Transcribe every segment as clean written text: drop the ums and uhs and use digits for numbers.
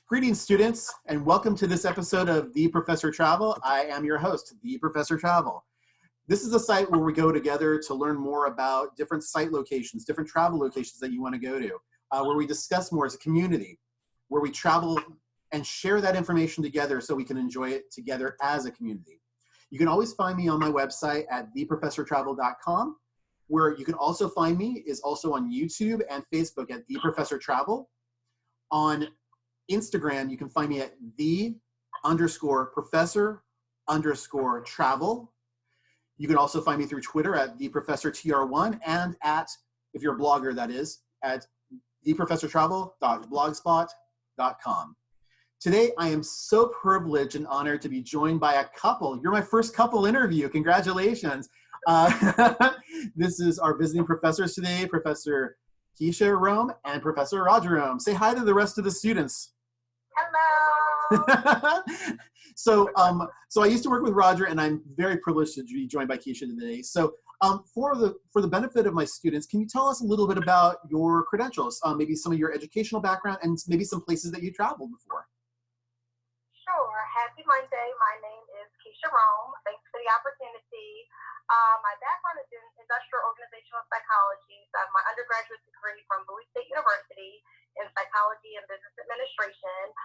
Greetings, students, and welcome to this episode of The Professor Travel. I am your host, The Professor Travel. This is a site where we go together to learn more about different site locations, different travel locations that you want to go to, where we discuss more as a community, where we travel and share that information together so we can enjoy it together as a community. You can always find me on my website at theprofessortravel.com. Where you can also find me is also on YouTube and Facebook at The Professor Travel. On Instagram, you can find me at _professor_travel. You can also find me through Twitter at theprofessortr1 and at, if you're a blogger, that is, at theprofessortravel.blogspot.com. Today, I am so privileged and honored to be joined by a couple. You're my first couple interview. Congratulations. This is our visiting professors today, Professor Kecia Rome and Professor Roger Rome. Say hi to the rest of the students. Hello. So I used to work with Roger, and I'm very privileged to be joined by Kecia today. So for the benefit of my students, can you tell us a little bit about your credentials, maybe some of your educational background, and maybe some places that you traveled before? Sure. Happy Monday. My name is Kecia Rome. Thanks for the opportunity. My background is in industrial organizational psychology. So I have my undergraduate degree from Bowie State University in psychology and business administration.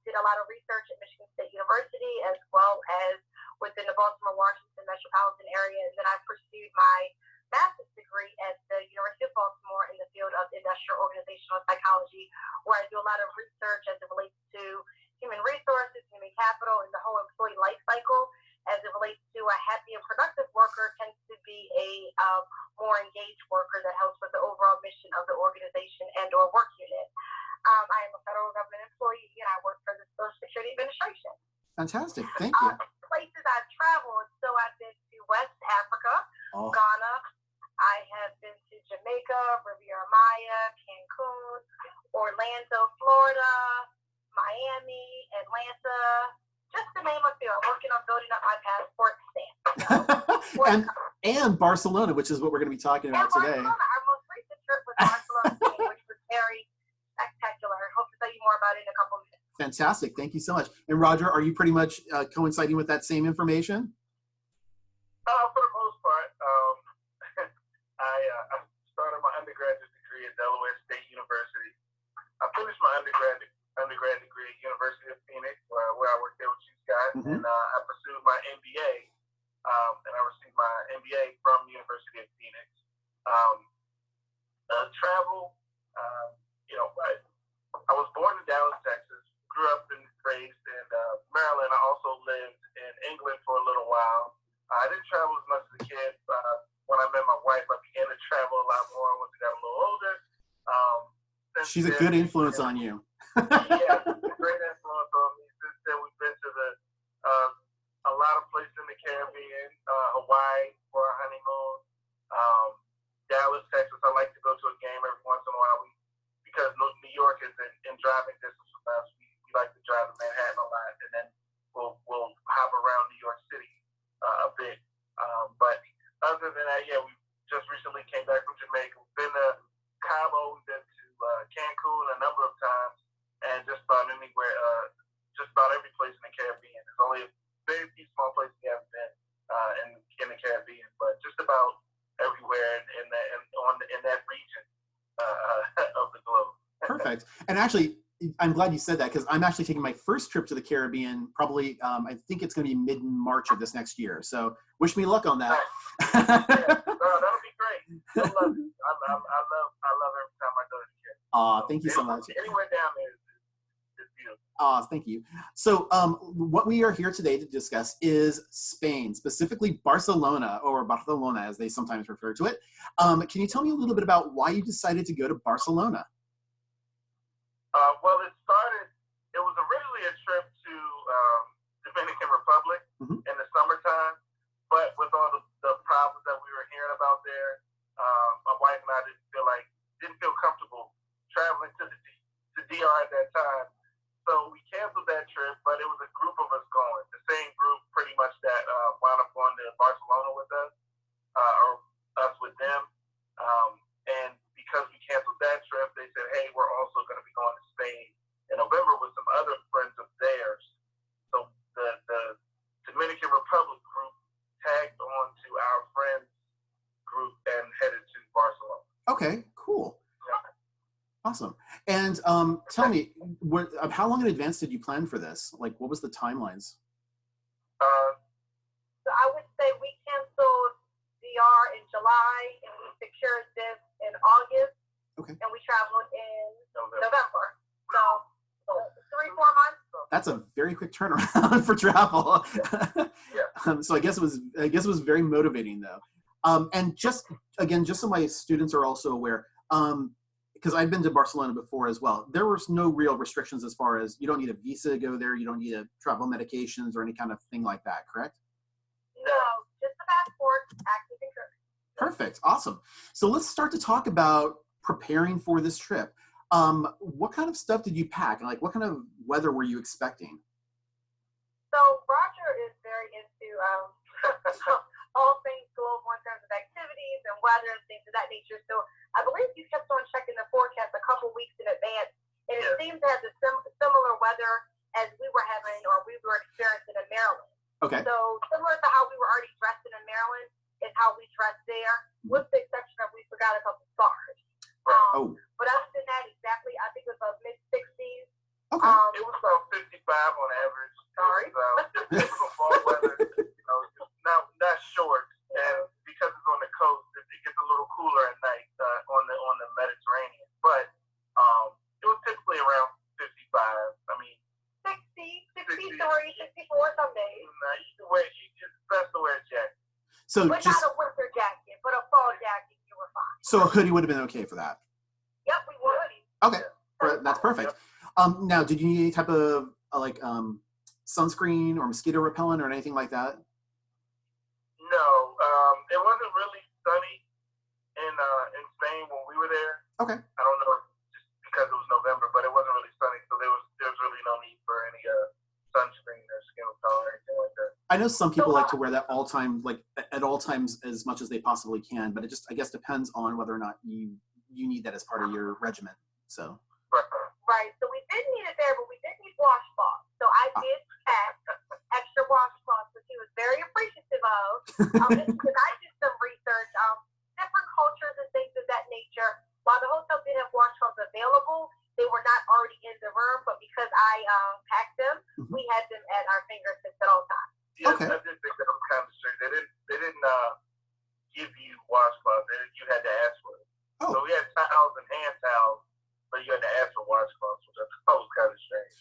Did a lot of research at Michigan State University as well as within the Baltimore, Washington metropolitan area. And then I pursued my master's degree at the University of Baltimore in the field of industrial organizational psychology, where I do a lot of research as it relates to human resources, human capital, and the whole employee life cycle. As it relates to a happy and productive worker tends to be a more engaged worker that helps with the overall mission of the organization and or work unit. I am a federal government employee and I work for the Social Security Administration. Fantastic. Thank you. Places I've traveled, so I've been to West Africa, Ghana. I have been to Jamaica, Riviera Maya, Cancun, Orlando, Florida, Miami, Atlanta, just to name a few. I'm working on building up my passport stamp. and Barcelona, which is what we're going to be talking about today. Barcelona. Our most recent trip was Barcelona, which was very spectacular. I hope to tell you more about it in a couple minutes. Fantastic. Thank you so much. And Roger, are you pretty much coinciding with that same information? For the most part. I started my undergraduate degree at Delaware State University. I finished my undergrad degree at University of Phoenix, where I worked there with you guys, and I pursued my MBA, and I received my MBA from University of Phoenix. Travel, I was born in Dallas, Texas, grew up and raised in Maryland. I also lived in England for a little while. I didn't travel as much as a kid. When I met my wife, I began to travel a lot more once I got a little older. She's a good influence on you. Yeah, great influence on me. Since then, we've been to a lot of places in the Caribbean, Hawaii for our honeymoon, Dallas, Texas. I like to go to a game every once in a while because New York is in driving distance from us. We like to drive to Manhattan a lot, and then we'll hop around New York City a bit. But other than that, yeah, we just recently came back from Jamaica. We've been to Cabo, we've been to Cancun a number of times, and just about anywhere, just about every place in the Caribbean. There's only a very few small places we haven't been in the Caribbean, but just about everywhere in that region of the globe. Perfect. And actually, I'm glad you said that because I'm actually taking my first trip to the Caribbean. Probably, I think it's going to be mid-March of this next year. So, wish me luck on that. Yeah, that'll be great. I love it. I love every time I go to the Caribbean. Thank you so much. Anywhere down there is beautiful. Thank you. So what we are here today to discuss is Spain, specifically Barcelona, or Barcelona as they sometimes refer to it. Can you tell me a little bit about why you decided to go to Barcelona? Well, it was originally a trip to Dominican Republic in the summertime, but with all the problems that we were hearing about there, my wife and I didn't feel comfortable traveling to the DR at that time. So we canceled that trip, but it was a group of us going, the same group pretty much that wound up going to Barcelona with us, or us with them. And because we canceled that trip, they said, hey, we're also going to be going to Spain in November with some other And tell me, how long in advance did you plan for this? Like, what was the timelines? So I would say we canceled DR in July, and we secured this in August, and we traveled in November. So 3-4 months. That's a very quick turnaround for travel. So I guess it was very motivating though. And just so my students are also aware, because I've been to Barcelona before as well, there was no real restrictions as far as you don't need a visa to go there, you don't need a travel medications or any kind of thing like that, correct? No, just the passport, active and good. Perfect, awesome. So let's start to talk about preparing for this trip. What kind of stuff did you pack? Like, what kind of weather were you expecting? So Roger is very into all things global in terms of activities and weather and things of that nature. So I believe you kept on checking the forecast a couple weeks in advance, and it seemed to have the similar weather as we were having or we were experiencing in Maryland. Okay. So similar to how we were already dressed in Maryland is how we dressed there, with the exception of we forgot a couple scarves. But other than that, exactly, I think it was about mid-60s. Okay. It was about 55 on average. Sorry. Typical fall weather, not short. And because it's on the coast, it gets a little cooler at night on the Mediterranean. But it was typically around 55. I mean, 63, 64 some days. Either way, it's best to wear a jacket. So but not a winter jacket, but a fall jacket, you were fine. So a hoodie would have been okay for that? Yep, we wore hoodies. Okay, that's perfect. Now, did you need any type of sunscreen or mosquito repellent or anything like that? No, it wasn't really sunny in Spain when we were there. Okay. I don't know, just because it was November, but it wasn't really sunny, so there was really no need for any sunscreen or skin repellent or anything like that. I know some people like to wear that at all times as much as they possibly can, but it just, I guess, depends on whether or not you need that as part of your regimen. So. Right. So we didn't need it there, but we did need washcloths. So I did pack extra washcloths, which he was very appreciative of. Because I did some research, different cultures and things of that nature. While the hotel did have washcloths available, they were not already in the room. But because I packed them, we had them at our fingertips at all times. Yes, okay. I did think that was kind of strict. They didn't give you washcloths. You had to ask for it. So we had towels and hand towels. But you had to ask for washcloths, which I thought was kind of strange.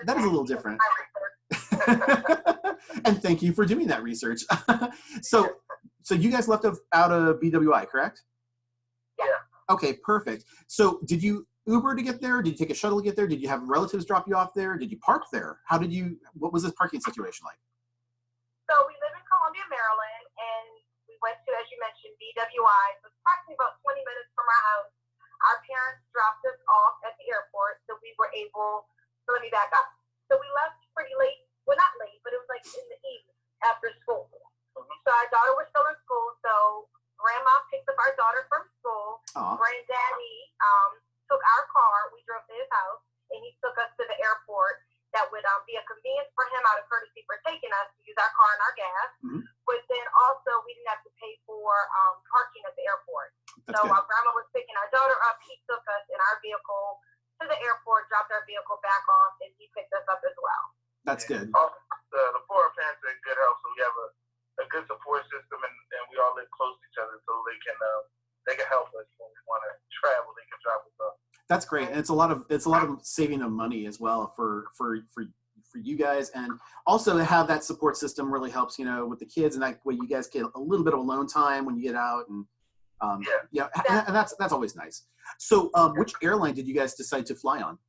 That is a little different. And thank you for doing that research. So you guys left out of BWI, correct? Yeah. Okay, perfect. So did you Uber to get there? Did you take a shuttle to get there? Did you have relatives drop you off there? Did you park there? What was this parking situation like? So we live in Columbia, Maryland, and we went to, as you mentioned, BWI. So it's approximately about 20 minutes from our house. Our parents dropped us off at the airport, so we were able to let me back up. So we left pretty late. Well, not late, but it was like in the evening after school. So our daughter was still in school, so Grandma picked up our daughter from school. Granddaddy took our car. We drove to his house, and he took us to the airport. That would be a convenience for him out of courtesy for taking us to use our car and our gas. But then also we didn't have to pay for parking at the airport. So while Grandma was picking our daughter up, he took us in our vehicle to the airport, dropped our vehicle back off, and he picked us up as well. That's good. The four parents are in good health, so we have a good support system, and we all live close to each other, so they can help us when we want to travel. They can travel with us. That's great, and it's a lot of saving of money as well for you guys, and also to have that support system really helps, with the kids, and that way you guys get a little bit of alone time when you get out, and and that's always nice. So, which airline did you guys decide to fly on?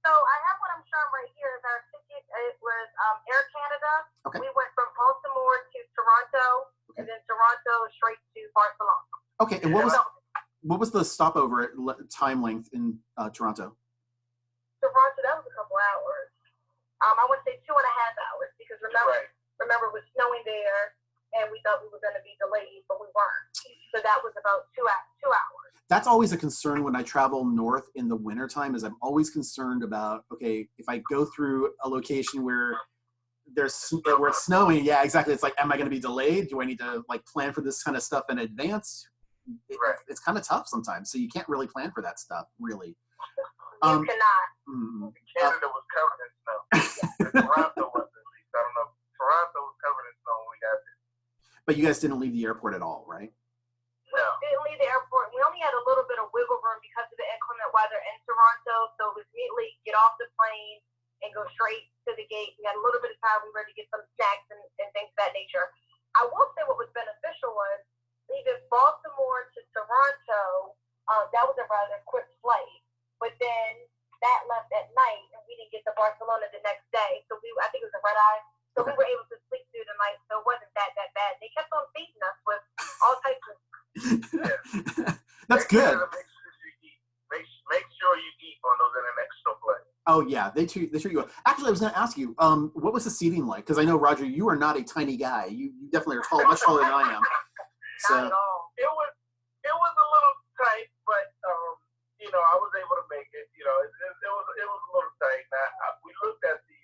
So I have what I'm showing right here is our ticket. It was Air Canada. Okay. We went from Baltimore to Toronto, and then Toronto straight to Barcelona. Okay, and what was the stopover time length in Toronto? Toronto, that was a couple hours. I would say 2.5 hours because remember it was snowing there, and we thought we were going to be delayed, but we weren't. So that was about 2 hours. That's always a concern when I travel north in the wintertime, is I'm always concerned about, okay, if I go through a location where it's snowing, yeah, exactly. It's like, am I going to be delayed? Do I need to plan for this kind of stuff in advance? It's kind of tough sometimes, so you can't really plan for that stuff, really. cannot. Canada was covered in snow. Toronto was, at least. I don't know. Toronto was covered in snow when we got there. But you guys didn't leave the airport at all, right? No. We didn't leave the airport. We only had a little bit of wiggle room because of the inclement weather in Toronto. So it was immediately get off the plane and go straight to the gate. We had a little bit of time. We were to get some snacks and things of that nature. I will say what was beneficial was leaving Baltimore to Toronto. That was a rather quick flight. But then that left at night, and we didn't get to Barcelona the next day. So I think it was a red eye. So we were able to sleep through the night. So it wasn't that bad. They kept on feeding us with all types of. That's good. Make sure you eat on those international flights. Oh yeah, they treat you well. Actually, I was going to ask you, what was the seating like? Because I know, Roger, you are not a tiny guy. You definitely are tall, much taller than I am. So. Not at all. It was a little tight, but I was able to make it. It was a little tight. Now, we looked at the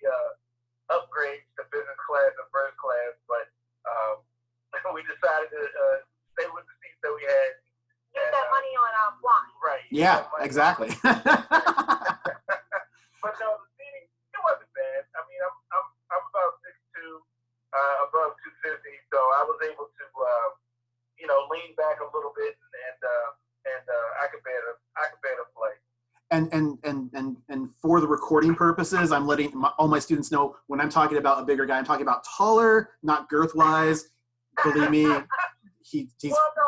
upgrades to business class and first class, but we decided to stay with the seats that we had. Use that money on wine. Right. Yeah, exactly. But no, the seating, it wasn't bad. I mean, I'm about 6'2", above 250, so I was able to lean back a little bit and I could bear the flight. And for the recording purposes, I'm letting all my students know when I'm talking about a bigger guy, I'm talking about taller, not girth-wise. Believe me, he's. Well, no,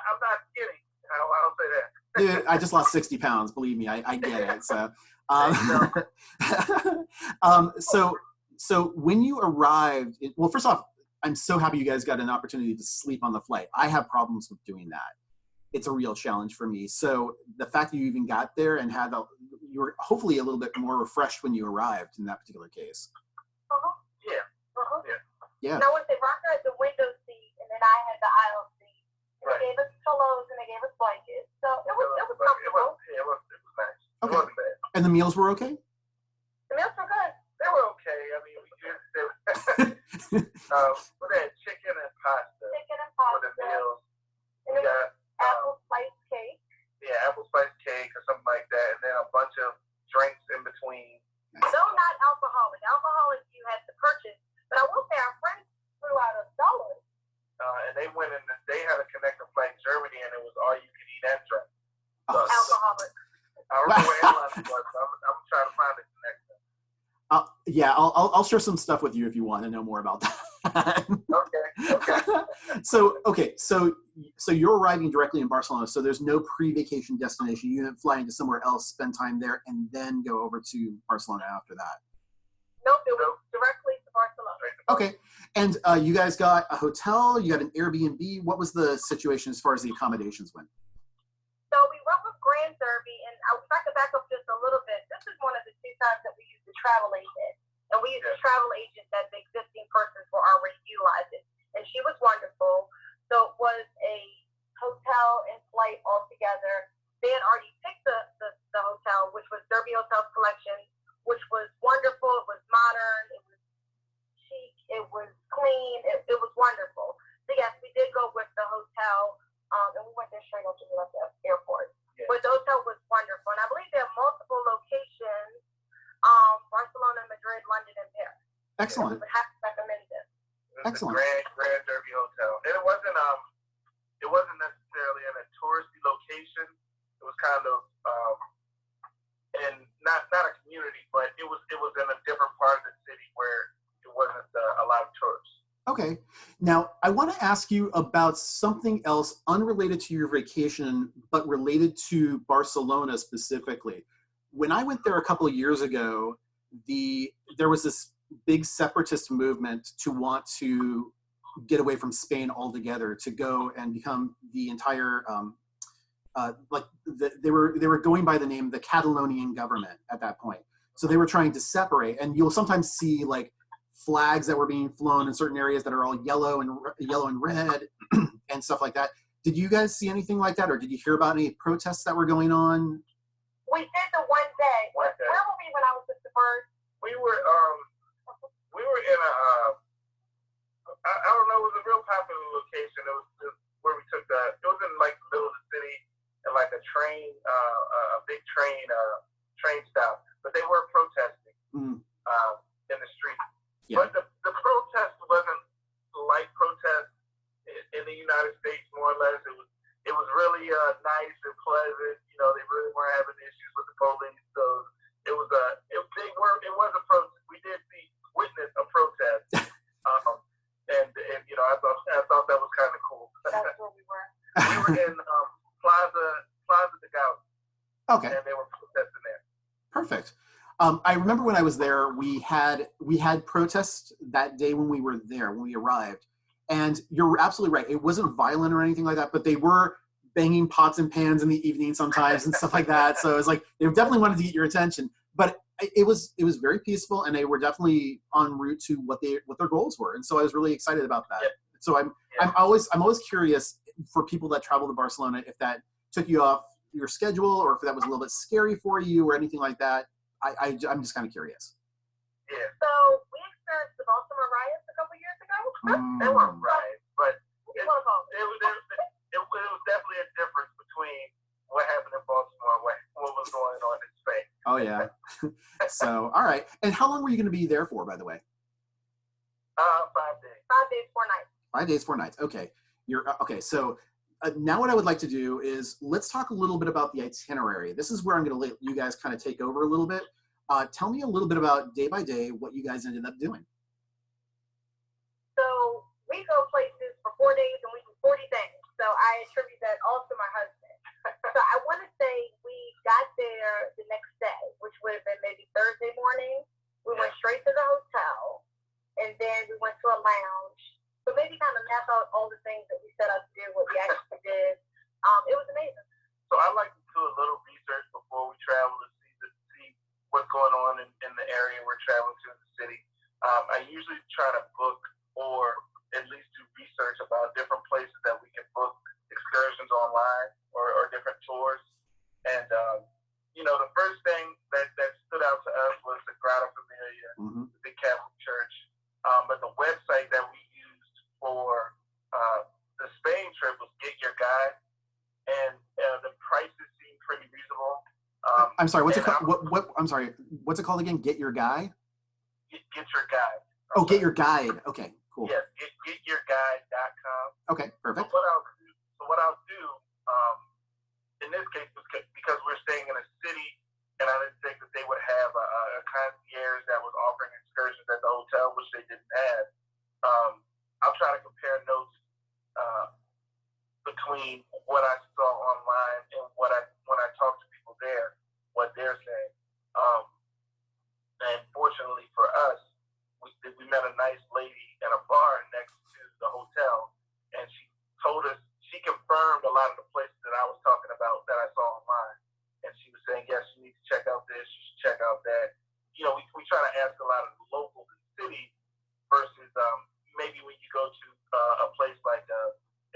I'm not kidding. I'll say that. Dude, I just lost 60 pounds. Believe me, I get it. So, so when you arrived, well, first off, I'm so happy you guys got an opportunity to sleep on the flight. I have problems with doing that. It's a real challenge for me. So the fact that you even got there and you were hopefully a little bit more refreshed when you arrived in that particular case. Yeah. Now, with the Rocker had the window seat, and then I had the aisle seat. Right. They gave us pillows and they gave us blankets, so it was comfortable. It was nice. Okay. It wasn't bad. And the meals were okay? The meals were good. They were okay. I mean, we had chicken and pasta. For the meals. And We got apple slice cake. Yeah, apple spice cake or something like that, and then a bunch of drinks in between. Though not alcoholic. Alcoholic you had to purchase. But I will say our friends threw out $1. And they went in. They had a connecting flight in Germany, and it was all you could eat and drink. So, Alcoholic. I don't know where airline it was. So I'm trying to find it next time. Yeah, I'll share some stuff with you if you want to know more about that. Okay. So you're arriving directly in Barcelona. So there's no pre-vacation destination. You didn't fly into somewhere else, spend time there, and then go over to Barcelona after that. Nope, it was directly to Barcelona. Okay. And you guys got a hotel, you got an Airbnb. What was the situation as far as the accommodations went? So we went with Grand Derby, and if I could back up just a little bit, this is one of the 2 times that we used the travel agent. And we used a travel agent that the existing persons were already utilizing. And she was wonderful. So it was a hotel and flight altogether. They had already picked the hotel, which was Derby Hotels Collection, which was wonderful. It was modern. It was chic. It was clean. It was wonderful. So yes, we did go with the hotel, and we went there straight up to the airport. Yeah. But the hotel was wonderful, and I believe there are multiple locations: Barcelona, Madrid, London, and Paris. Excellent. I would have to recommend this. Excellent. Grand Derby Hotel, and it wasn't necessarily in a touristy location. It was kind of and not a community, but it was in a different part of the city where it wasn't a lot of tourists. Okay. Now, I want to ask you about something else unrelated to your vacation, but related to Barcelona specifically. When I went there a couple of years ago, there was this big separatist movement to want to get away from Spain altogether, to go and become the entire, they were going by the name the Catalonian government at that point. So they were trying to separate, and you'll sometimes see like flags that were being flown in certain areas that are all yellow and red and stuff like that. Did you guys see anything like that, or did you hear about any protests that were going on? We did the one day. Where were we when I was with the bird? We were in I don't know, it was a real popular location. It was just where we took it was in like the middle of the city, and like a big train train stop, but they were protesting in the street. Yeah. But the protest wasn't like protests in the United States, more or less. It was really nice and pleasant. You know, they really weren't having issues with the police, so it was a protest. We did witness a protest, and you know, I thought that was kind of cool. That's where we were. We were in Plaza de Gauss. Okay. And they were protesting there. Perfect. I remember when I was there, we had protests that day when we were there, when we arrived. And you're absolutely right. It wasn't violent or anything like that, but they were banging pots and pans in the evening sometimes and stuff like that. So it's like they definitely wanted to get your attention. But it was very peaceful, and they were definitely en route to what their goals were. And so I was really excited about that. Yep. So I'm always curious for people that travel to Barcelona if that took you off your schedule or if that was a little bit scary for you or anything like that. I'm just kind of curious. Yeah. So we experienced the Baltimore riots a couple years ago. They weren't riots, but it was definitely a difference between what happened in Baltimore and what was going on in Spain. Oh yeah. So all right. And how long were you going to be there for, by the way? 5 days. 5 days, 4 nights. 5 days, 4 nights. Okay. Okay. So now what I would like to do is let's talk a little bit about the itinerary. This is where I'm going to let you guys kind of take over a little bit. Tell me a little bit about day by day what you guys ended up doing. So we go places for 4 days and we do 40 things. So I attribute that all to my husband. So I want to say we got there the next day, which would have been maybe Thursday morning. We went straight to the hotel, and then we went to a lounge. So maybe kind of map out all the things that we set out to do, what we actually did. It was amazing. So I like to do a little research before we travel to see what's going on in the area we're traveling to in the city. I usually try to book or at least do research about different places that we can book excursions online or different tours. And, you know, the first thing that stood out to us was the Grotto Familia, the big Catholic church. But the website that we used for the Spain trip was Get Your Guide, and the prices seemed pretty reasonable. I'm sorry, what's it called? I'm sorry, what's it called again? Get Your Guide? Get Your Guide. Oh, Get Your Guide. Okay, cool. Yes, getyourguide.com. Okay, perfect. So what I'll do, in this case, because we're staying in a city, and I didn't think that they would have a concierge that was offering excursions at the hotel, which they didn't have. I'll try to compare notes between what I saw online and when I talk to people there, what they're saying. And fortunately for us, we met a nice lady at a bar next to the hotel, and she confirmed a lot of the places that I was talking about that I saw online. And she was saying, yes, you need to check out this, you should check out that. You know, we try to ask a lot of the locals in the city versus maybe when you go to a place like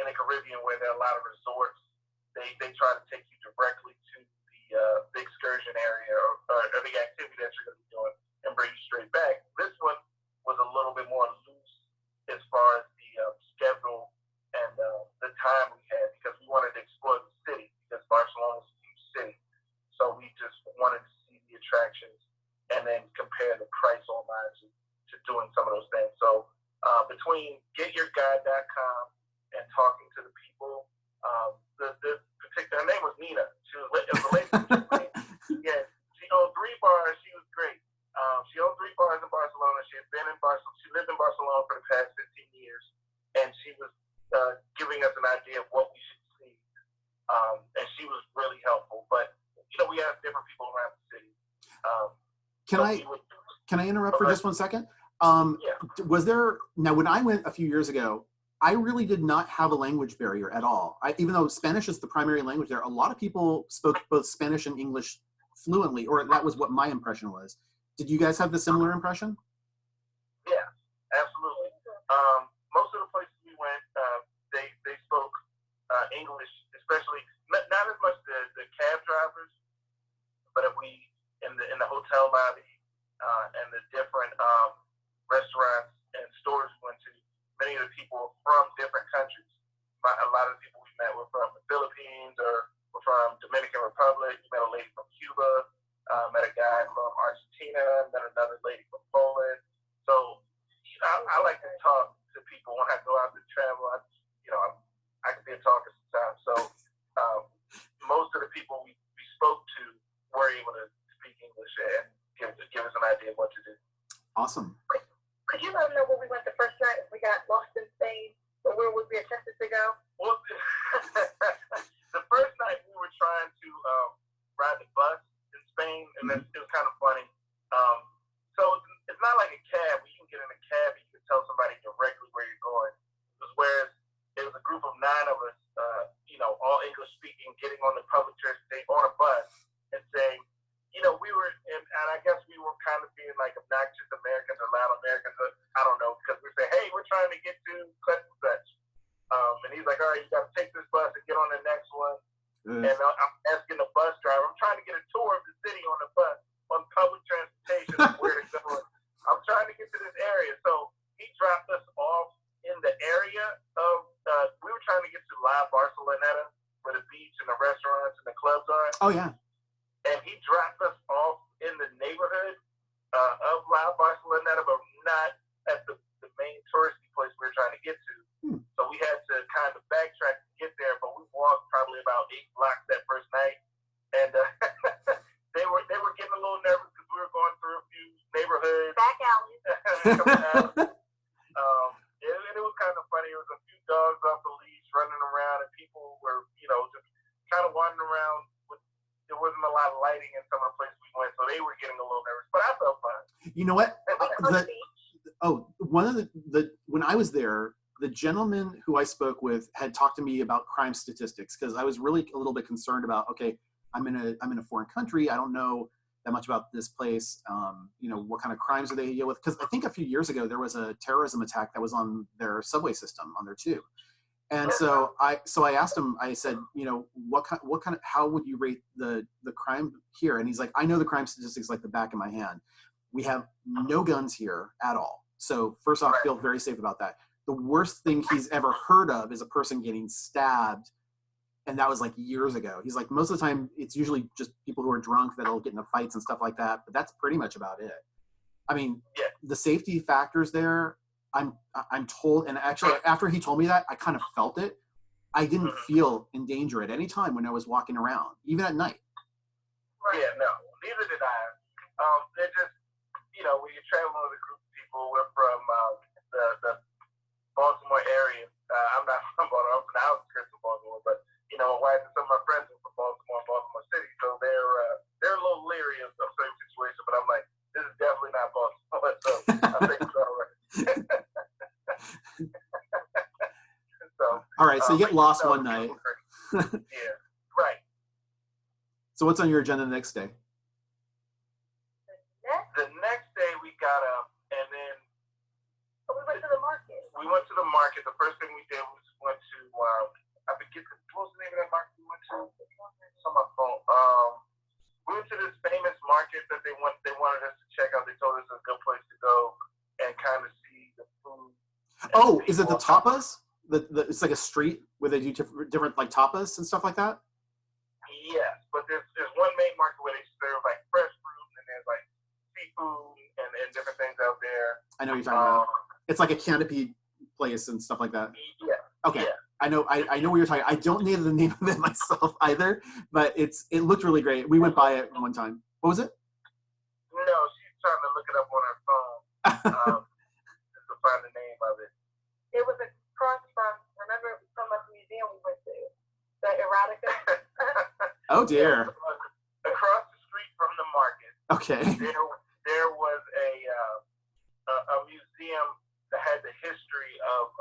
in the Caribbean where there are a lot of resorts, they try to take you directly to the excursion area or the activity that you're going to be doing and bring you straight back. This one was a little bit more loose as far as the schedule and the time we had, because we wanted to explore the city, because Barcelona is a huge city. So we just wanted to see the attractions and then compare the price online to doing some of those things. So between getyourguide.com and talking to the people, her name was Nina. It was a lady. Yeah, she owned 3 bars. She was great. She owned 3 bars in Barcelona. She had been in Barcelona. She lived in Barcelona for the past 15 years, and she was giving us an idea of what we should see. And she was really helpful. But you know, we have different people around the city. Can I interrupt for just 1 second? Yeah. Was there, now when I went a few years ago, I really did not have a language barrier at all. Even though Spanish is the primary language there, a lot of people spoke both Spanish and English fluently, or that was what my impression was. Did you guys have the similar impression? Yeah, absolutely. Most of the places we went, they spoke English, especially not as much the cab drivers, but if we in the hotel lobby and the different restaurants and stores we went to, many of the people from different countries. A lot of the people we met were from the Philippines or were from Dominican Republic. We met a lady from Cuba. met a guy from Argentina, met another lady from Poland. So I like to talk to people when I go out to travel. I can be a talker sometimes. So most of the people we spoke to were able to speak English and give us an idea of what to do. Awesome. Could you let them know where we went the first night if we got lost in Spain, or where would we attempted to go? Well, the first night we were trying to ride the bus in Spain, and it was kind of funny. So it's not like a cab where you can get in a cab and you can tell somebody directly where you're going. Whereas it was a group of 9 of us, all English speaking, getting on the public transportation on a bus and saying, we were, and I guess we were kind of being like obnoxious Americans or loud Americans. I don't know, because we say, hey, we're trying to get to such and such. And he's like, all right, you got to take this bus and get on the next one. And I'm asking the bus driver, I'm trying to get a tour of the city on the bus, on public transportation, where to go. I'm trying to get to this area. So he dropped us off in the area of, we were trying to get to La Barcelona, where the beach and the restaurants and the clubs are. Oh, yeah. And he dropped us off in the neighborhood of La Barcelona, but not at the main touristy place we were trying to get to. So we had to kind of backtrack to get there, but we walked probably about 8 blocks that first night. And they were getting a little nervous because we were going through a few neighborhoods. Back alleys. And it was kind of funny. It was a few dogs off the leash running around, and people were, just kind of wandering around. There wasn't a lot of lighting in some of the places we went, so they were getting a little nervous. But I felt fine. You know what? One of the when I was there, the gentleman who I spoke with had talked to me about crime statistics, because I was really a little bit concerned about, okay, I'm in a foreign country. I don't know that much about this place. What kind of crimes do they deal with? Because I think a few years ago there was a terrorism attack that was on their subway system on there too. And so I asked him, I said, what kind of, how would you rate the crime here? And he's like, I know the crime statistics like the back of my hand. We have no guns here at all. So first off, feel very safe about that. The worst thing he's ever heard of is a person getting stabbed. And that was like years ago. He's like, most of the time it's usually just people who are drunk that'll get into fights and stuff like that. But that's pretty much about it. I mean, the safety factors there, I'm told, and actually after he told me that, I kind of felt it. I didn't feel in danger at any time when I was walking around, even at night. Yeah, no, neither did I. They're just, when you're traveling with a group of people, we're from the Baltimore area. I'm not from Baltimore, I'm from the outskirts of Baltimore, but my wife and some of my friends are from Baltimore City, so they're a little leery of the same situation. But I'm like, this is definitely not Baltimore, so I think it's all right. All right, so you get lost one night. Yeah, right. So what's on your agenda the next day? The next day we got up, and then we went to the market. We went to the market. The first thing we did was went to I forget what was the name of that market we went to. It's on my phone. We went to this famous market that they wanted us to check out. They told us it was a good place to go and kind of see the food. Oh, is it the tapas? It's like a street where they do different like tapas and stuff like that? Yes, but there's one main market where they serve like fresh fruit, and there's like seafood and different things out there. I know what you're talking about. It's like a canopy place and stuff like that. Yeah. Okay. Yeah. I know what you're talking. I don't know the name of it myself either, but it looked really great. We went by it one time. What was it? No, she's trying to look it up on her phone just to find the name of it. It was across from, remember from a museum we went to, the erotica. Oh dear. Yeah, across the street from the market. Okay. There was a museum that had the history of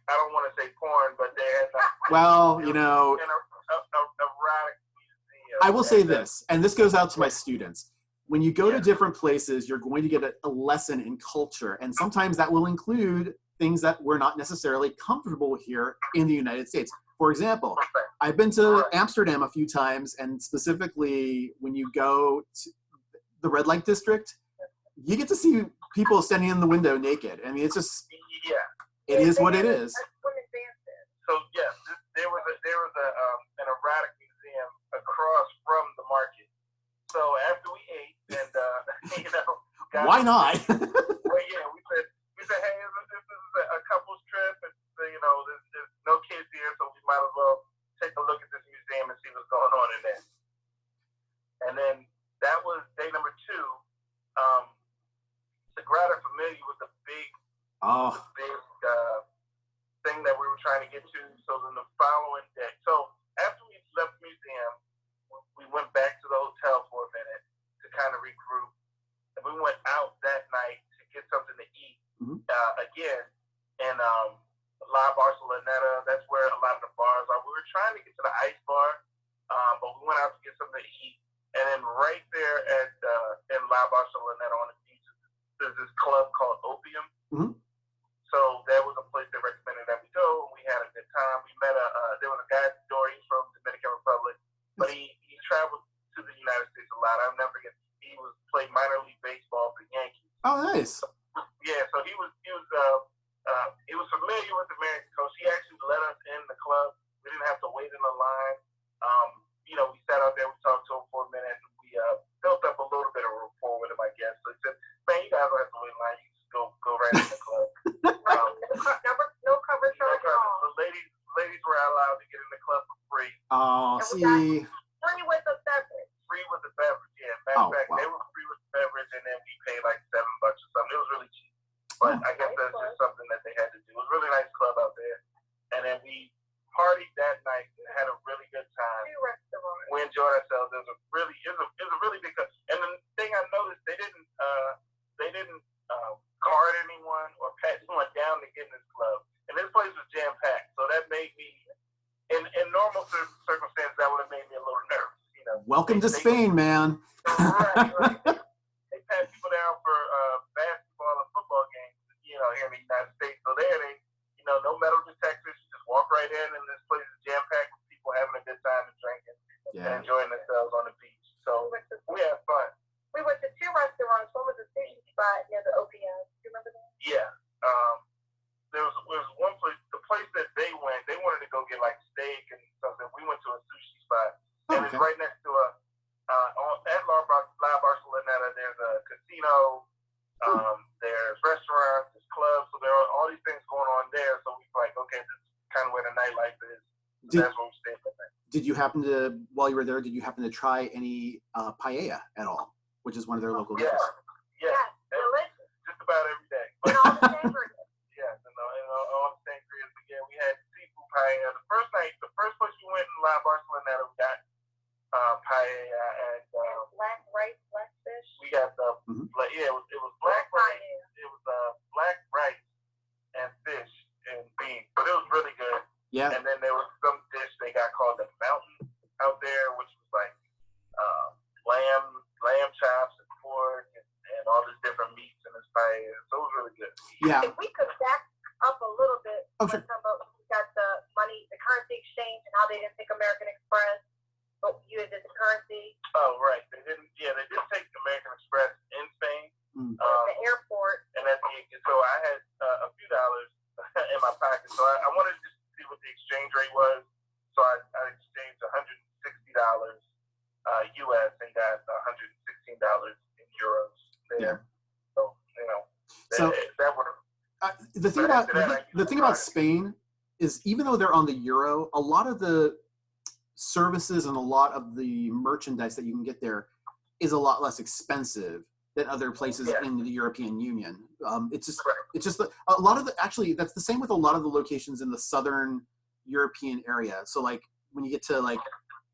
I don't want to say porn, but they had well, an erotic museum. I will say this, and this goes out to my students. When you go to different places, you're going to get a lesson in culture, and sometimes that will include things that we're not necessarily comfortable here in the United States. For example, I've been to Amsterdam a few times, and specifically when you go to the red light district, you get to see people standing in the window naked. I mean, it's just, it is what it is. So yes, there was an erotic museum across from the market. Why not? Well, yeah, we said, hey, this is a couple's trip, and there's no kids here, so we might as well take a look at this museum and see what's going on in there. And then that was day number 2. Sagrada Familia was a big thing that we were trying to get to. So then the following day, so after we left the museum, we went back to the hotel for a minute to kind of regroup, and we went out that night to get something to eat again. And La Barcelona, that's where a lot of the bars are. We were trying to get to the ice bar, but we went out to get something to eat. And then right there at in La Barcelona on the beach, there's this club called Opium. So that was a place they recommended that we go, and we had a good time. We met there was a guy at the door. He's from Dominican Republic, but he traveled to the United States a lot. I'll never forget. He played minor league baseball for the Yankees. Oh, nice. Yeah, so he was familiar with the American coast. He actually let us in the club. We didn't have to wait in the line. We sat out there. We talked to him for a minute. And we built up a little bit of rapport with him, I guess. So he said, "Man, you guys don't have to wait in line. You just go right in the club." No cover charge at all. The ladies were allowed to get in the club for free. Oh, see. Free with the beverage. Free with the beverage, yeah. Matter of fact, they were free with the beverage, and then we paid like $7 or something. It was really cheap. But I guess that's just something that they had to do. It was a really nice club out there. And then we partied that night and had a really good time. We enjoyed ourselves. It was a really big club. And the thing I noticed, they didn't card anyone or pat anyone down to get in this club. And this place was jam packed, so that made me, in normal circumstances, that would have made me a little nervous. Welcome to Spain, man. Right. They pat people down for basketball and football games, here in the United States. So there, no metal detectors. You just walk right in, and this place is jam packed with people having a good time and drinking and enjoying themselves on the beach. So we had fun. We went to 2 restaurants. One was a sushi spot near the OPM. Do you remember that? Yeah. There was one place, the place that they wanted to go get like steak and something. We went to a sushi spot, and it's right next to at La Barcelona, there's a casino, there's restaurants, there's clubs, so there are all these things going on there. So we were like, okay, this is kind of where the nightlife is. That's where we stayed for that. Did you happen to, while you were there, try any paella at all, which is one of their local dishes? Yeah. Delicious. Just about every day. And all the sangria. Yes, and all the sangrias. But yeah, we had seafood paella. The first place we went in La Barcelona, we got paella and black rice, black fish. We got it was black rice. It was black rice and fish and beans, but it was really good. Yeah. And then there was some dish they got called the mountain out there, which was like lamb chops and pork and all these different meats in this paella. So it was really good. Yeah. If we could back up a little bit, sure. We got the money, the currency exchange, and how they didn't take American Express, but you did the currency. Oh, right. They didn't take American Express in Spain. At the airport. And so I had a few dollars in my pocket. So I wanted to just see what the exchange rate was. So I exchanged $160 US and got $116 in euros there. Yeah. So, that worked. The thing about Spain is, even though they're on the euro, a lot of the services and a lot of the merchandise that you can get there is a lot less expensive than other places in the European Union. It's just a lot of actually that's the same with a lot of the locations in the southern European area. So like when you get to like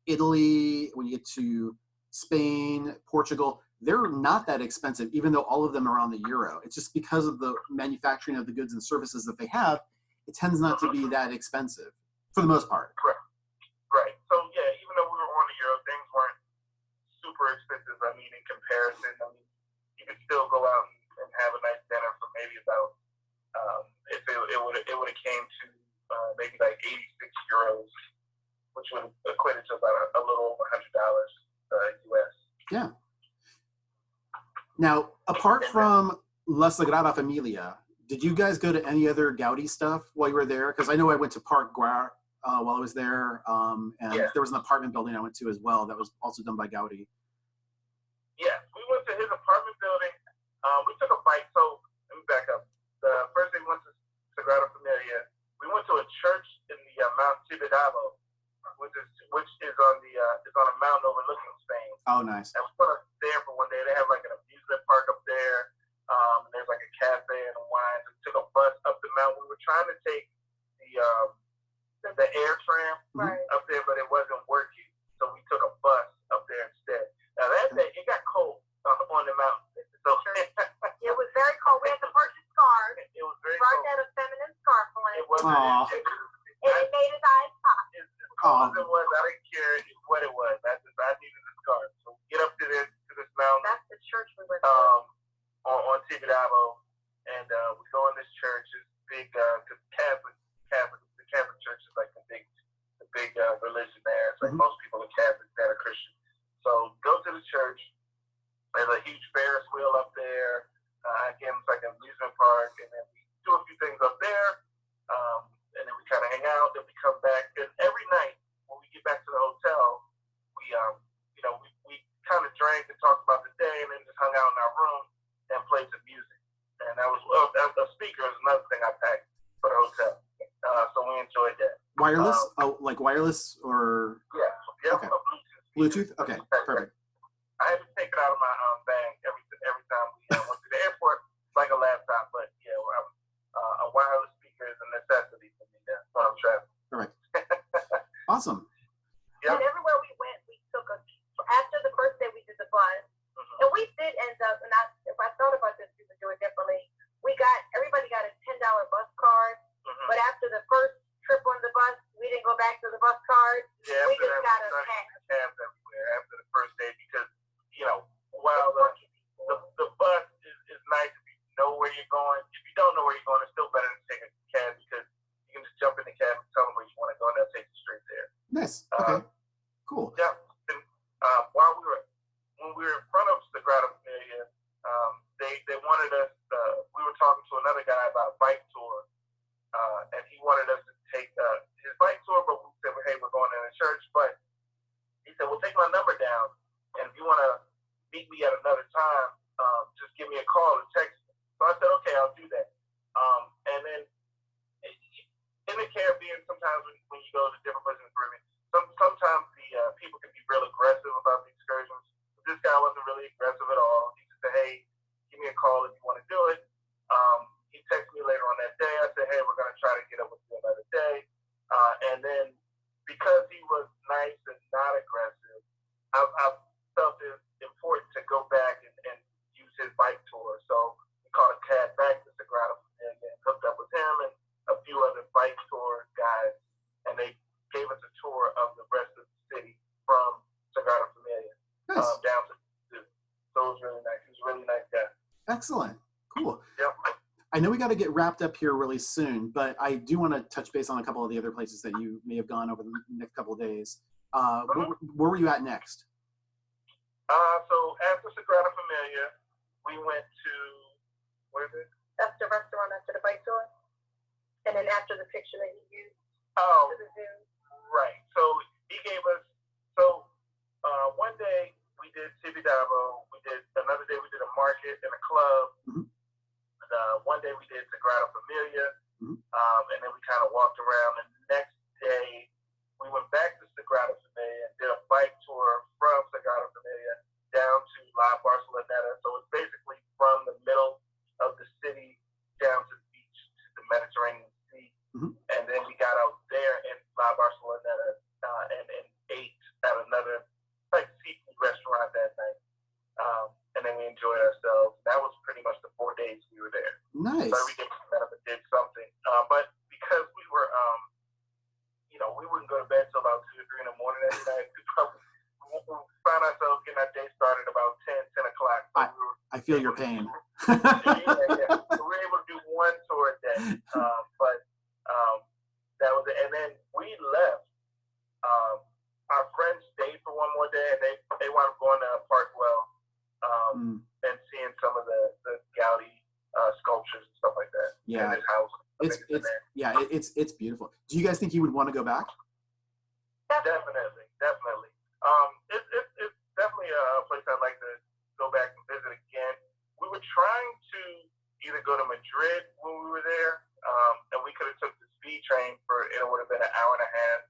Italy, when you get to Spain, Portugal, they're not that expensive, even though all of them are on the euro. It's just because of the manufacturing of the goods and services that they have, it tends not to be that expensive for the most part. Right. So yeah, even though we were on the euro, things weren't super expensive. I mean, in comparison, you could still go out and have a nice dinner for maybe about if it would have came to maybe like 86 euros, which would equate to about a little over $100 US. Yeah. Now, apart from La Sagrada Familia, did you guys go to any other Gaudi stuff while you were there? Because I know I went to Park Guar while I was there, and there was an apartment building I went to as well that was also done by Gaudi. Yeah, we went to his apartment building. Tibidabo, which is on a mountain overlooking Spain. Oh, nice. And we went up there for one day. They have like an amusement park up there. And there's like a cafe and a wine. So we took a bus up the mountain. We were trying to take the air tram up there, but it wasn't working. So we took a bus up there instead. Now that day, it got cold on the mountain. So it was very cold. We had to purchase scarves. It was very Brought cold. that a feminine scarf on. It wasn't. And it made his eyes pop. As cold as it was, I didn't care what it was. I needed a scarf. So we get up to this mountain. That's the church we went to. On Tibidabo, and we go in this church. It's big, because the Catholic Church is like the big religion there. It's like most people are Catholic that are Christian. So go to the church. There's a huge Ferris wheel up there. Again, it's like an amusement park, and then we do a few things up there, and then we kind of hang out. Then we come back, and every night when we get back to the hotel, we kind of drank and talked about the day, and then just hung out in our room and played some music. And that was a speaker is another thing I packed for the hotel. So we enjoyed that. Wireless? Like wireless or? Yeah. Okay. Bluetooth? Okay, perfect. I had to take it out of my bag every time we went to the airport. It's like a laptop, but yeah, a wireless speaker is a necessity for me now when I'm traveling. Perfect. Awesome. Yep. And everywhere we went, we took after the first day we did the bus. And we did end up, and if I thought about this, we would do it differently. Everybody got a $10 bus card, but after the first trip on the bus, we didn't go back to the bus card. Yeah, we just got a taxi. Cabs everywhere after the first day because, while the bus is nice if you know where you're going. If you don't know where you're going, it's still better to take a cab because you can just jump in the cab and tell them where you want to go, and they'll take you straight there. Nice. Okay. Cool. Yeah. And, when we were in front of Sagrada Familia, they wanted us. We were talking to another guy about a bike tour, and he wanted us to take his bike tour. But we said, "Hey, we're going in a church." But he said, "Well, take my number down, and if you want to meet me at another time, just give me a call or text me." So I said, "Okay, I'll do that." And then in the Caribbean, sometimes when you go to different places in the Caribbean, sometimes the people can be real aggressive about the excursions. This guy wasn't really aggressive at all. He just said, "Hey, give me a call if you want to do it." He texted me later on that day. I said, "Hey, we're going to try to get up with you another day." And then because he was nice and not aggressive, I felt it important to go back and use his bike tour. So we called a cab back to Sagrada Familia and hooked up with him and a few other bike tour guys, and they gave us a tour of the rest of the city from Sagrada Familia. Nice. Down to the zoo. So it was really nice. He was a really nice guy. Excellent. Cool. Yep. I know we got to get wrapped up here really soon, but I do want to touch base on a couple of the other places that you may have gone over the next couple of days. Where were you at next? So after Sagrada Familia, we went to, where is it? That's the restaurant after the bike tour. And then after the picture that he used. Oh, To the zoo. right. So he gave us, one day we did Tibidabo. Another day we did a market and a club. Mm-hmm. One day we did Sagrada Familia. Mm-hmm. And then we kind of walked around. And the next day we went back to Sagrada Familia and did a bike tour from Sagrada Familia down to La Barcelona. So it's basically from the middle of the city down to the beach to the Mediterranean Sea. Mm-hmm. And then we got out there in La Barcelona and ate at another seafood restaurant that night. And then we enjoyed ourselves. That was pretty much the 4 days we were there. Nice. So every day we got up and did something. But because we were, we wouldn't go to bed till about 2 or 3 in the morning every night. We found ourselves getting our day started about 10 o'clock. So I feel your pain. yeah. So we were able to do one tour a day. But that was it. And then we left. Our friends stayed for one more day, and they wound up going to Parkwell and seeing some of the Gaudi sculptures and stuff like that. Yeah. In his house. It's beautiful. Do you guys think you would want to go back? Definitely. It's definitely a place I'd like to go back and visit again. We were trying to either go to Madrid when we were there, and we could have took the speed train for it would have been an hour and a half.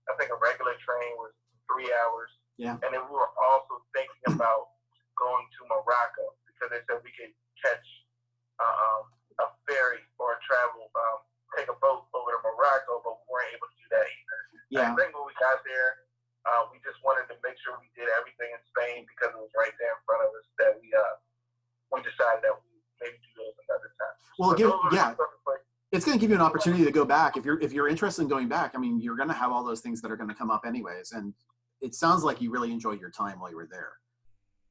I think a regular train was 3 hours. Yeah. And then we were also thinking about going to Morocco because they said we could catch a ferry or take a boat over to Morocco, but we weren't able to do that either. Yeah. I think when we got there, we just wanted to make sure we did everything in Spain because it was right there in front of us that we decided that we maybe do those another time. Well, it's going to give you an opportunity to go back. If you're interested in going back, I mean, you're going to have all those things that are going to come up anyways. And it sounds like you really enjoyed your time while you were there.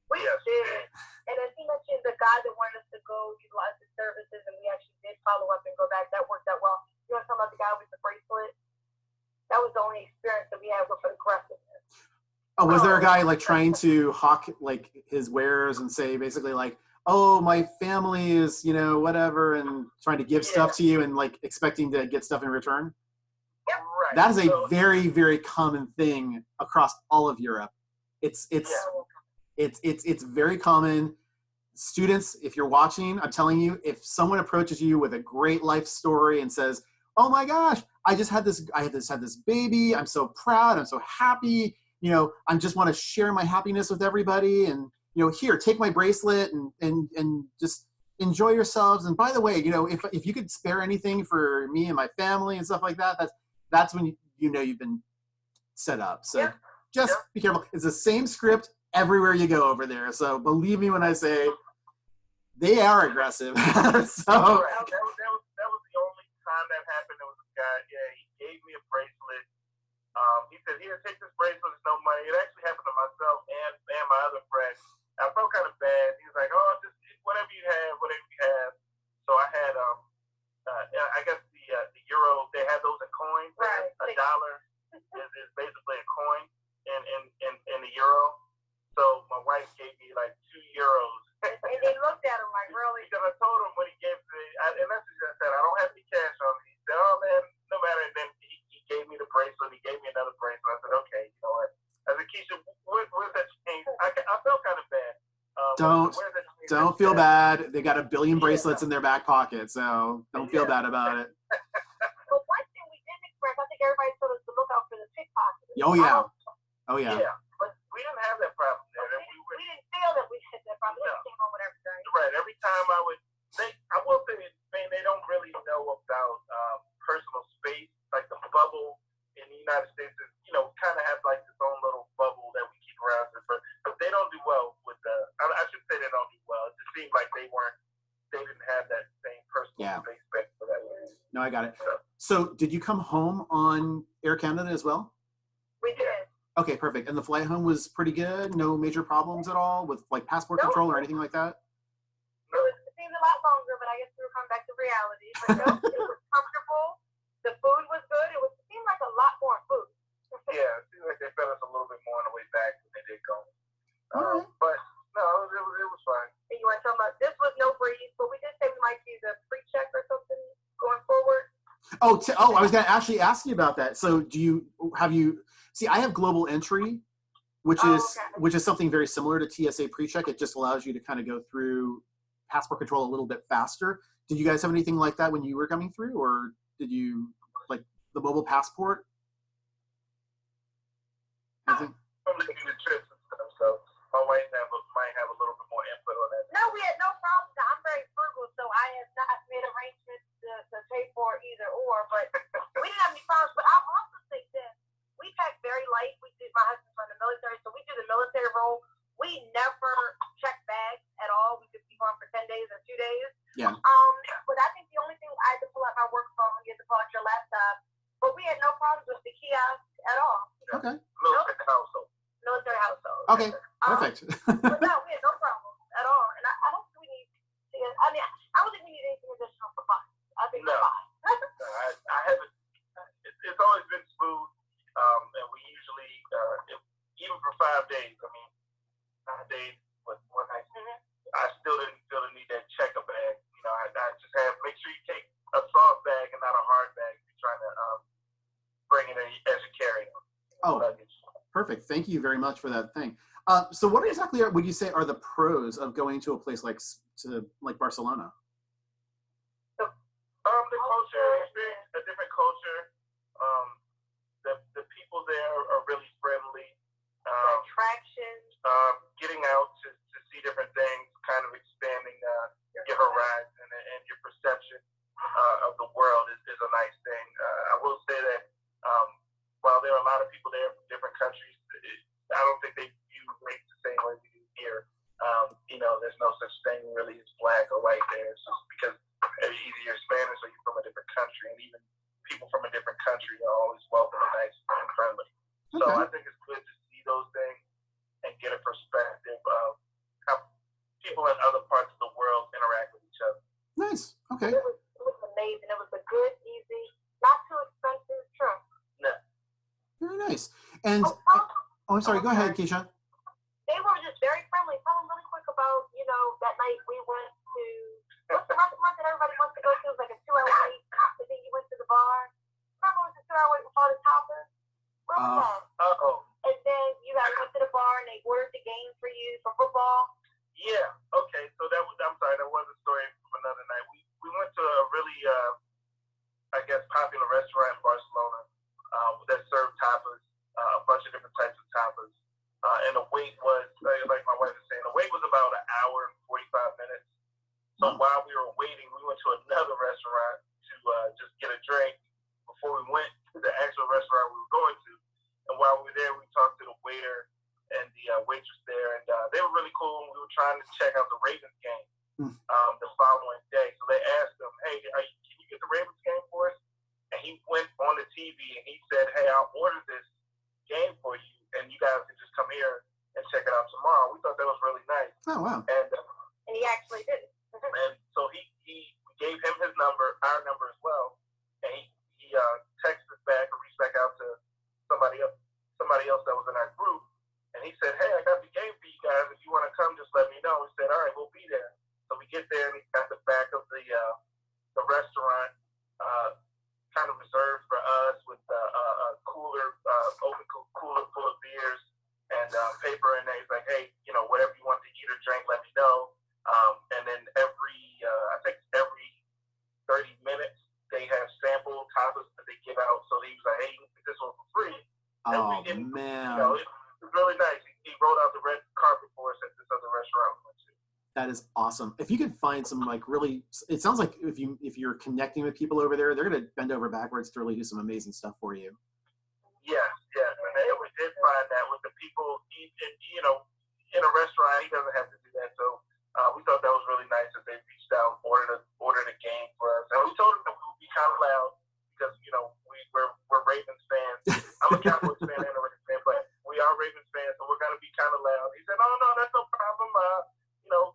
We did. And as he mentioned, the guy that wanted us to go utilize the services, and we actually did follow up and go back. That worked out well. You want to talk about the guy with the bracelet? That was the only experience that we had with aggressiveness. Oh, was there a guy like trying to hawk like his wares and say basically like, oh, my family is, you know, whatever, and trying to give stuff to you and like expecting to get stuff in return? Yep. Right. That is a very, very common thing across all of Europe. It's very common. Students, if you're watching, I'm telling you, if someone approaches you with a great life story and says, oh my gosh, I had this baby, I'm so proud, I'm so happy, you know, I just want to share my happiness with everybody, and you know, here, take my bracelet and just enjoy yourselves. And by the way, you know, if you could spare anything for me and my family and stuff like that, that's when you know you've been set up. So just be careful. It's the same script everywhere you go over there. So believe me when I say they are aggressive. So that was the only time that happened. There was a guy, he gave me a bracelet. He said, here, take this bracelet, it's no money. It actually happened to myself and my other friend. I felt kind of bad. He was like, oh, just whatever you have. So I had, I guess the euro, they had those in coins. Right. $1 is basically a coin in the euro. So my wife gave me like €2. And they looked at him like, really? Because I told him when he gave me, and that's what I said, I don't have any cash on me. He said, oh man, no matter. And then he gave me the bracelet. He gave me another bracelet. I said, okay, you know what? I said, Kecia, where's that change? I felt kind of bad. Don't feel bad. They got a billion bracelets in their back pocket, so don't feel bad about it. But one thing we didn't expect, I think everybody told us to look out for the pickpockets. Oh yeah. Oh yeah. Yeah, but we didn't have that problem there. We didn't feel that we had that problem. We came home with everything. Right. Every time I will say, man, they don't really know about personal space. Like the bubble in the United States is, you know, kind of have like this own little bubble that we keep around us. But they don't do well with I should say they don't do well. It just seemed like they didn't have that same personal space for that way. No, I got it. So did you come home on Air Canada as well? We did. Okay, perfect. And the flight home was pretty good? No major problems at all with like passport control or anything like that? It seemed a lot longer, but I guess we were coming back to reality. But no, it was comfortable. The food was good. It seemed like a lot more food. Yeah, it seemed like they fed us a little bit more on the way back than they did going. But no, it was fine. And you want to talk about this was no breeze, but we did say we might use a pre-check or something going forward. I was going to actually ask you about that. So see, I have global entry, which is something very similar to TSA pre-check. It just allows you to kind of go through passport control a little bit faster. Did you guys have anything like that when you were coming through, or did you like the mobile passport? I think. I'm looking at the trips and stuff, so my wife might have a little bit more input on that. No, we had no problem. I'm very frugal, so I have not made arrangements to pay for either or, but we didn't have any problems. But I'll also say this. We pack very light. My husband's from the military, so we do the military role. We never check bags at all. We could be gone for 10 days or 2 days. Yeah. But I think the only thing I had to pull out my work phone, you had to pull out your laptop. But we had no problems with the kiosk at all. Okay. Military household. Military household. Okay. Perfect. But no, we had no problems at all. And I don't think we need I don't think we need anything additional for fun. I think we're fine. I haven't. It's always been smooth. And we usually, even for 5 days, 5 days, but one night, I still didn't feel the need that checker bag. You know, I just make sure you take a soft bag and not a hard bag if you're trying to bring it in as a carry-on. Oh, perfect. Thank you very much for that thing. So what exactly would you say are the pros of going to a place like Barcelona? The culture, experience a different culture. there are really friendly. Attractions. Getting out to see different things, kind of expanding your horizon and your perception of the world is a nice thing. I will say that while there are a lot of people there from different countries, I don't think they view race the same way we do here. There's no such thing really as black or white there. It's just because either you're Spanish or you're from a different country, and even people from a different country are always welcome and nice and friendly. So I think it's good to see those things and get a perspective of how people in other parts of the world interact with each other. Nice. Okay. It was amazing. It was a good, easy, not too expensive trip. No. Very nice. And I'm sorry. Go ahead, Kecia. They were just very friendly. Tell them really quick about, that night we went to, what's the restaurant that everybody wants to go to? It was like a 2-hour wait. And then you went to the bar. Remember it was a 2-hour wait before the tapas? Where was that? And then you guys went to the bar and they ordered the game for you for football. Yeah. Okay. So that was a story from another night. We went to a really, popular restaurant in Barcelona that served tapas, a bunch of different types of tapas. And the wait was, like my wife was saying, the wait was about an hour and 45 minutes. So while we were waiting, we went to another restaurant to just get a drink before we went to the actual restaurant we were going to. And while we were there, we talked to the waiter and the waitress there, and they were really cool. And we were trying to check out the Ravens game the following day. So they asked him, "Hey, can you get the Ravens game for us?" And he went on the TV and he said, "Hey, I'll order this game for you, and you guys can just come here and check it out tomorrow." We thought that was really nice. Oh, wow. And he actually did it. And so we gave him his number, our number as well, and he texted us back or reached back out to somebody else that was in our group, and he said, "Hey, I got the game for you guys. If you want to come, just let me know." We said, "All right, we'll be there." So we get there, and he's at the back of the restaurant, kind of reserved for us, with a cooler, open cooler full of beers and paper in there. He's like, "Hey, whatever you want to eat or drink, let me know." And then every 30 minutes, they have sample tapas that they give out. So he was like, "Hey, you can get this one for free." Oh, man. It was really nice. He rolled out the red carpet for us at this other restaurant we went to. That is awesome. If you could find some it sounds like if you're connecting with people over there, they're going to bend over backwards to really do some amazing stuff for you. Yes. And we did find that with the people, in a restaurant, he doesn't have to do that. So we thought that was really nice that they reached out, ordered a game for us. And we told them that we would be kind of loud because, we're Ravens fans. I'm a Cowboys fan and a Ravens fan, but we are Ravens fans, so we're going to be kind of loud. He said, "Oh, no, that's no problem.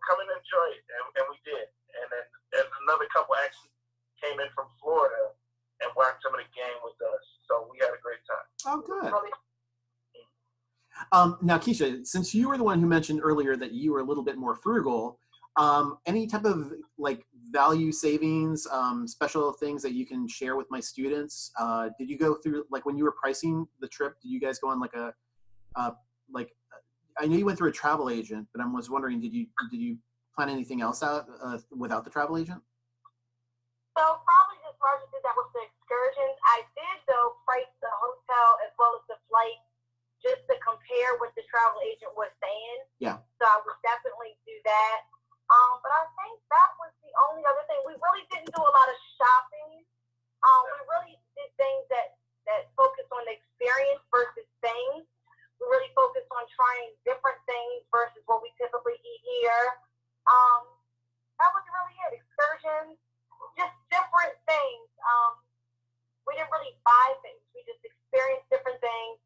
Come and enjoy it." And we did. And then there's another couple actually came in from Florida and watched some of the game with us. So we had a great time. Oh, good. Now, Kecia, since you were the one who mentioned earlier that you were a little bit more frugal, any type of value savings, special things that you can share with my students? Did you go through, when you were pricing the trip, did you guys go on I know you went through a travel agent, but I was wondering, did you plan anything else out without the travel agent? So probably just Roger did that with the excursions. I did, though, price the hotel as well as the flight just to compare what the travel agent was saying. Yeah. So I would definitely do that. But I think that was the only other thing. We really didn't do a lot of shopping. We really did things that focused on the experience versus things. We really focused on trying different things versus what we typically eat here. That was really it. Excursions, just different things. We didn't really buy things. We just experienced different things.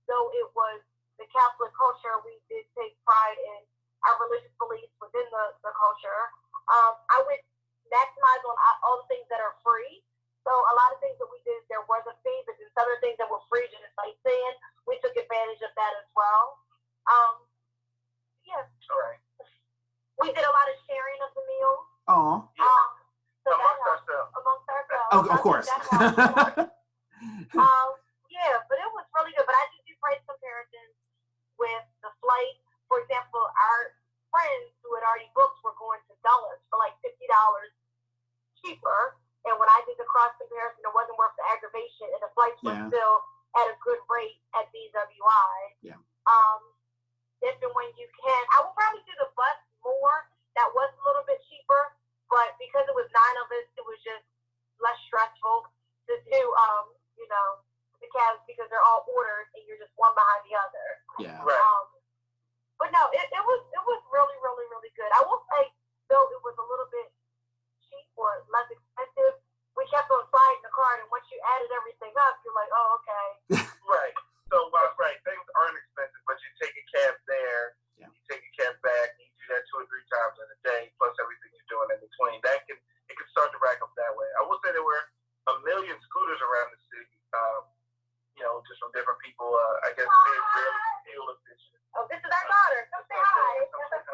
Though it was the Catholic culture, we did take pride in our religious beliefs within the culture. I would maximize on all the things that are free. So a lot of things that we did, there was a fee, but there's other things that were free, just sightseeing. We took advantage of that as well. Yeah. All right. We did a lot of sharing of the meals. Oh. So amongst ourselves. Oh, of course. Yeah, but it was really good. But I did do price comparisons with the flight. For example, our friends who had already booked were going to Dulles for like $50 cheaper. And when I did the cross comparison, it wasn't worth the aggravation, and the flights were still at a good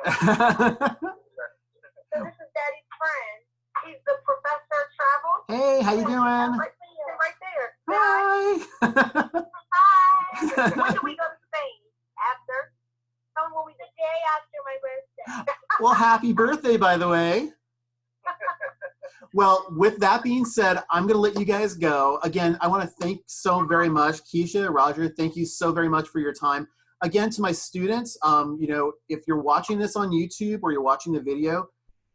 So this is Daddy's friend. He's the Professor of Travel. Hey, how you doing? Right there. Hi. Hi. When do we go to Spain? After? Tell me when we the day after my birthday. Well, happy birthday, by the way. Well, with that being said, I'm going to let you guys go. Again, I want to thank so very much, Kecia, Roger, thank you so very much for your time. Again, to my students, you know, if you're watching this on YouTube or you're watching the video,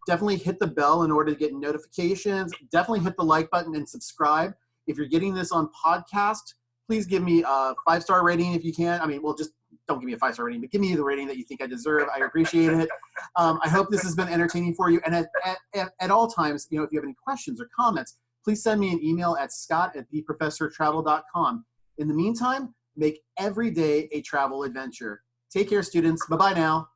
definitely hit the bell in order to get notifications. Definitely hit the like button and subscribe. If you're getting this on podcast, please give me a 5-star rating if you can. I mean, well, just don't give me a 5-star rating, but give me the rating that you think I deserve. I appreciate it. I hope this has been entertaining for you. And at all times, you know, if you have any questions or comments, please send me an email at scott@theprofessortravel.com. In the meantime, make every day a travel adventure. Take care, students. Bye-bye now.